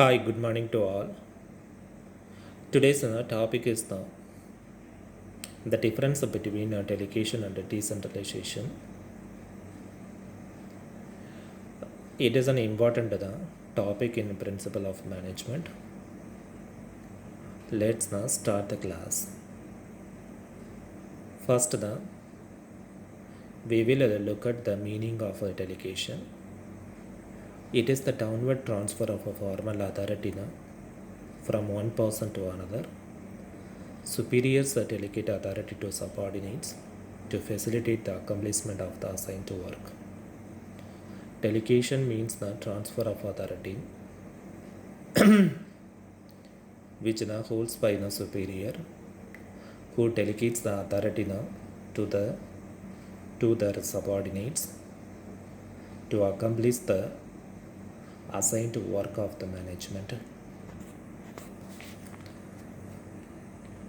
Hi, good morning to all. Today's topic is the difference between delegation and decentralization. It is an important topic in principle of management. Let's now start the class. First, we will look at the meaning of a delegation. It is the downward transfer of a formal authority from one person to another. Superiors delegate authority to subordinates to facilitate the accomplishment of the assigned work. Delegation means the transfer of authority which now holds by the superior who delegates the authority now to their subordinates to accomplish the assigned work of the management.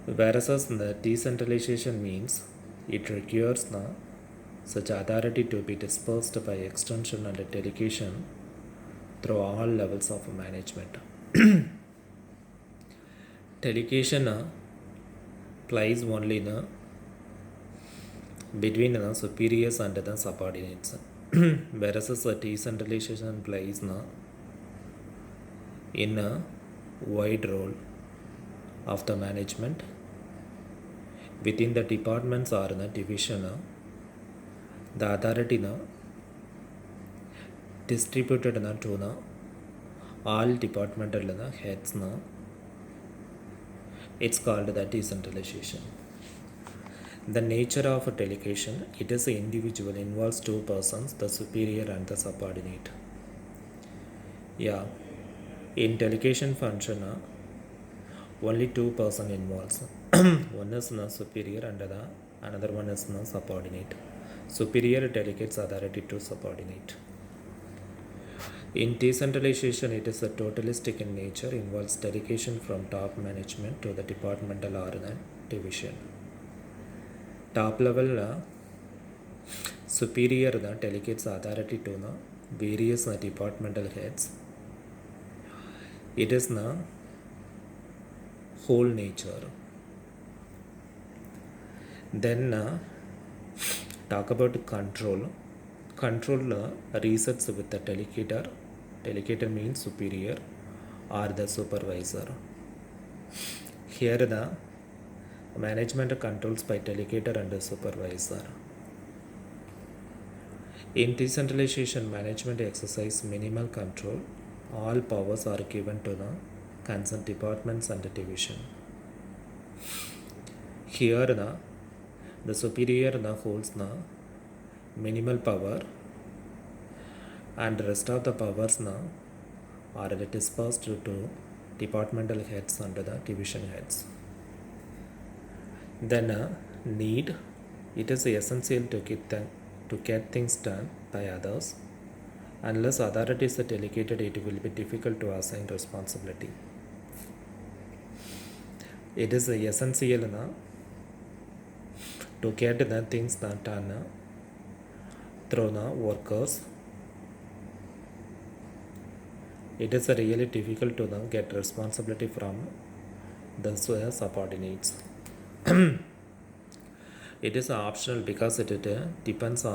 Whereas the decentralization means it requires such authority to be dispersed by extension and delegation through all levels of management. Delegation lies only between the superiors and the subordinates, whereas the decentralization plays in a wide role of the management within the departments or the division. The authority distributed to all departmental heads. It's called the decentralization. The nature of a delegation, it is an individual, involves two persons, the superior and the subordinate. Yeah, in delegation function, only two person involves. One is superior and another one is subordinate. Superior delegates authority to subordinate. In decentralization, it is a totalistic in nature, involves delegation from top management to the departmental or the division. Top level superior delegates authority to various departmental heads. It is whole nature. Then talk about control. Control resets with the delegator. Delegator means superior or the supervisor. Here the management controls by delegator and the supervisor. In decentralization, management exercise minimal control. All powers are given to the concerned departments and the division. Here the superior holds the minimal power and the rest of the powers are dispersed to departmental heads and the division heads. Then need, it is essential to get things done by others. Unless authority is delegated, it will be difficult to assign responsibility. It is essential to get the things done through the workers. It is really difficult to get responsibility from the subordinates. It is optional because it depends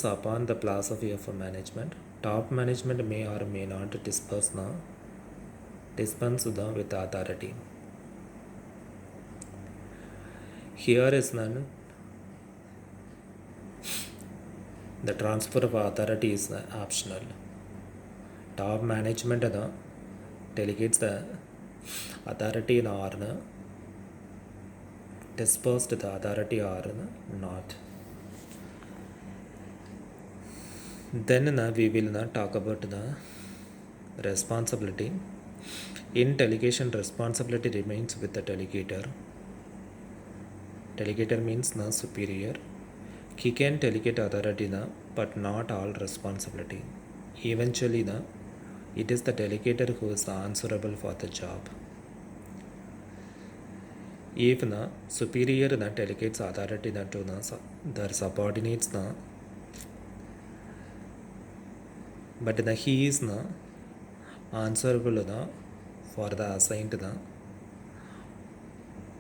upon the philosophy of management. Top management may or may not dispense with authority. Here is none. The transfer of authority is optional. Top management delegates the authority or dispersed the authority or not. Then we will talk about the responsibility. In delegation, responsibility remains with the delegator. Delegator means superior. He can delegate authority but not all responsibility. Eventually it is the delegator who is answerable for the job. If superior delegates authority to their subordinates, but the he is na answerable na for the assigned na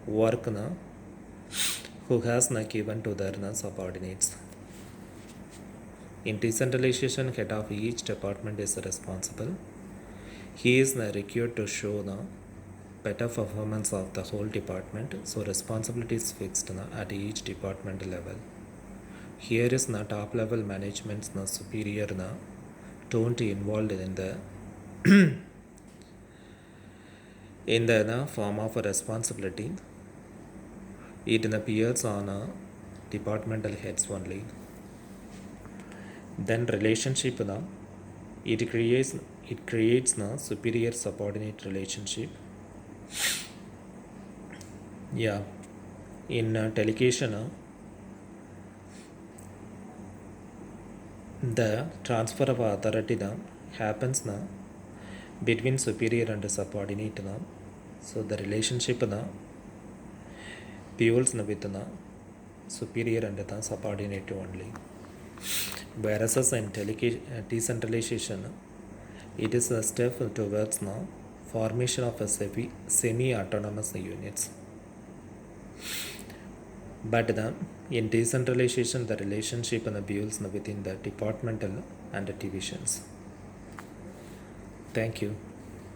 work na who has na given to their na subordinates. In decentralization, head of each department is responsible. He is na required to show na better performance of the whole department, so responsibility is fixed na at each department level. Here is na top level management's na superior na don't involved in the in the na form of a responsibility. It appears on a departmental heads only. Then relationship na it creates na superior subordinate relationship. Yeah, in delegation the transfer of authority na happens na between superior and subordinate na. So the relationship na builds na with na superior and the subordinate only. Whereas in decentralization, it is a step towards now formation of a semi-autonomous units. But in decentralization, the relationship and the builds within the departmental and the divisions. Thank you.